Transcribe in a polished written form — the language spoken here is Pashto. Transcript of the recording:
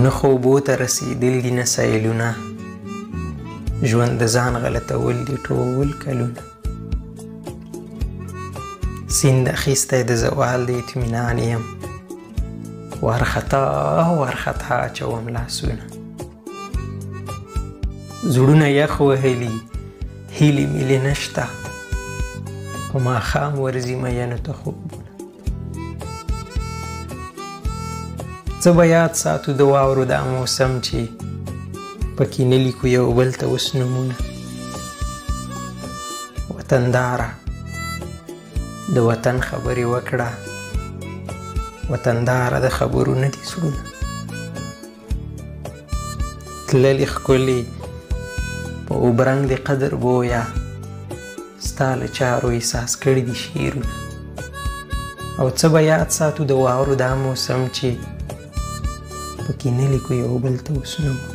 نه خوبو ته رسېدل دي نه سیلونه، ژوند د ځان غلطول دي ټول کلونه. سیند اخیستی د زوال د اطمینان یم، وارخطا اچوم لاسونه. زړونه یخ وهلي هیلې میلې نشته، په ماښام ورځي مینو ته خوبونه. څه به یاد ساتو د واورو دا موسم چې پکې نه لیکو یو بل ته اوس نومونه. وطنداره د وطن خبرې وکړه، وطنداره د خبرو نه دي زړونه. تللې ښکلې په اوبرنګ د قدر بویه، ستا له چارو احساس کړي دي شعرونه. او څه به یاد ساتو د واورو دا موسم چې پکې نه لیکو یو بل ته اوس نومونه.